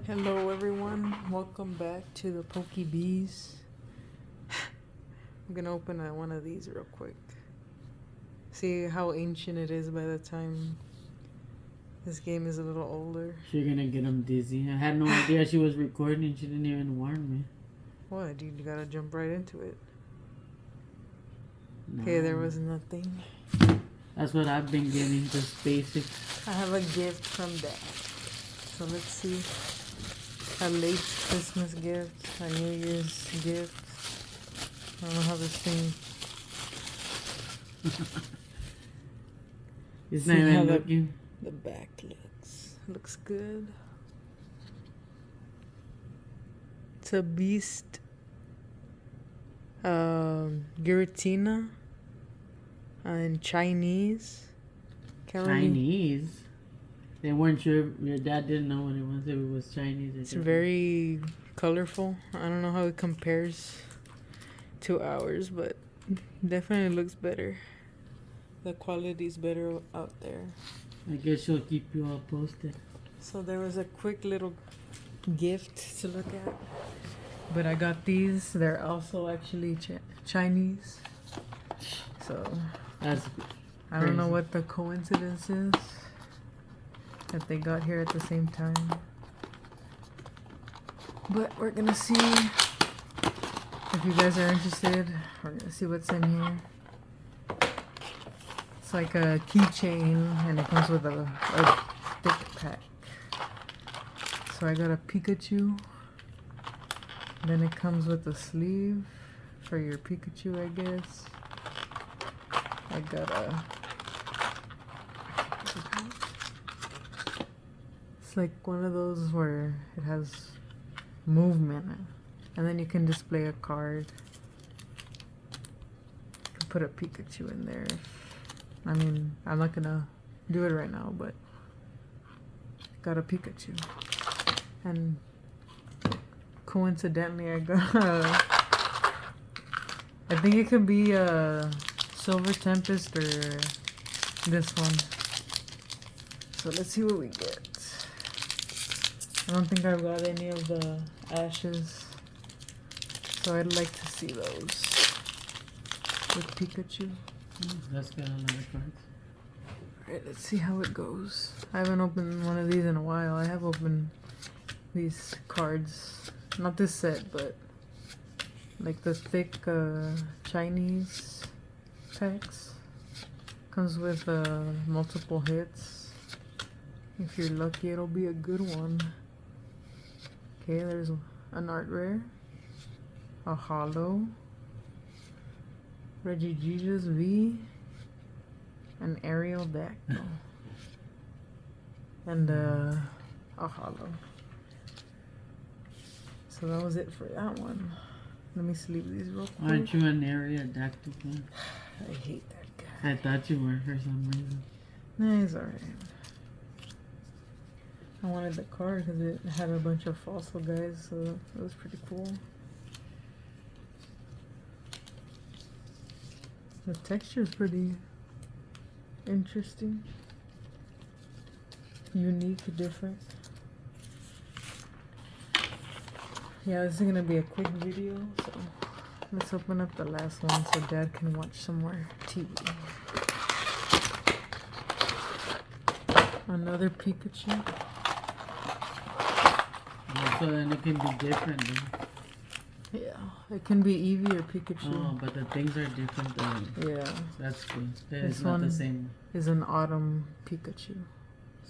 Hello everyone, welcome back to the Poké Beez. I'm gonna open one of these real quick. See how ancient it is by the time this game is a little older. You're gonna get him dizzy. I had no idea she was recording. She didn't even warn me. What, dude, you gotta jump right into it. No. Okay, there was nothing. That's what I've been getting, just basics. I have a gift from Dad. So let's see. A late Christmas gift, a New Year's gift. I don't know how this thing... It's not even looking. The back looks good. It's a beast. Giratina. In Chinese. Chinese? They weren't sure. Your dad didn't know what it was. If it was Chinese. It's very colorful. I don't know how it compares to ours, but definitely looks better. The quality's better out there. I guess she'll keep you all posted. So there was a quick little gift to look at. But I got these. They're also actually Chinese. So That's I don't know what the coincidence is that they got here at the same time. But we're gonna see if you guys are interested. We're gonna see what's in here. It's like a keychain and it comes with a thick pack. So I got a Pikachu. Then it comes with a sleeve for your Pikachu, I guess. I got a... It's like one of those where it has movement. And then you can display a card. You can put a Pikachu in there. I mean, I'm not gonna do it right now, but got a Pikachu. And coincidentally, I got I think it could be a Silver Tempest or this one. So let's see what we get. I don't think I've got any of the ashes, so I'd like to see those with Pikachu. That's got a lot of cards. Alright, let's see how it goes. I haven't opened one of these in a while. I have opened these cards. Not this set, but like the thick Chinese packs. Comes with multiple hits. If you're lucky, it'll be a good one. Okay, there's an art rare. A holo. Regigigas V. An aerial dactyl. And a holo. So that was it for that one. Let me sleeve these real quick. Aren't you an area dactyl? I hate that guy. I thought you were for some reason. Nah, he's alright. I wanted the card because it had a bunch of fossil guys, so it was pretty cool. The texture is pretty interesting. Unique, different. Yeah, this is gonna be a quick video, so let's open up the last one so Dad can watch some more TV. Another Pikachu. Yeah, so then it can be different then. Yeah, it can be Eevee or Pikachu. Oh, but the things are different then. Yeah. That's good. This It's not one the same. Is an autumn Pikachu.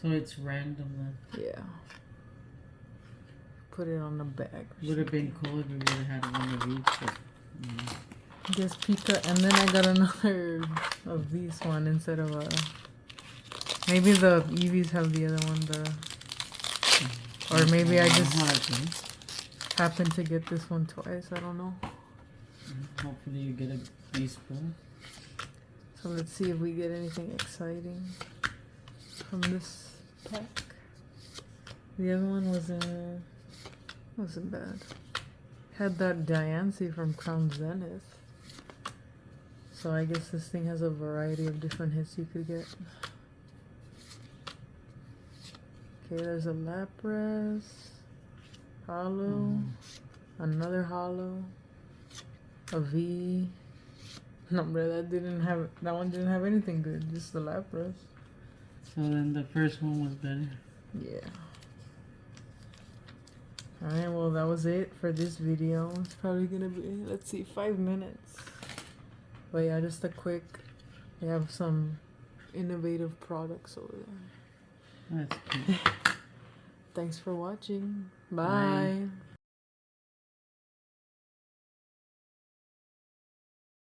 So it's random then. Yeah. Put it on the bag. Would have been cool if we would have had one of each, but I guess Pika, and then I got another of these one instead of a. Maybe the Eevees have the other one, or maybe I just happened to get this one twice. I don't know. Hopefully you get a beast spoon. So let's see if we get anything exciting from this pack. The other one wasn't bad. Had that Diancie from Crown Zenith. So I guess this thing has a variety of different hits you could get. Okay, there's a Lapras, Hollow. Another hollow. A V. No, bro, that one didn't have anything good. Just the Lapras. So then the first one was better. Yeah. Alright, well, that was it for this video. It's probably gonna be, let's see, 5 minutes. But yeah, just a quick. They have some innovative products over there. That's cute. Thanks for watching. Bye. Bye.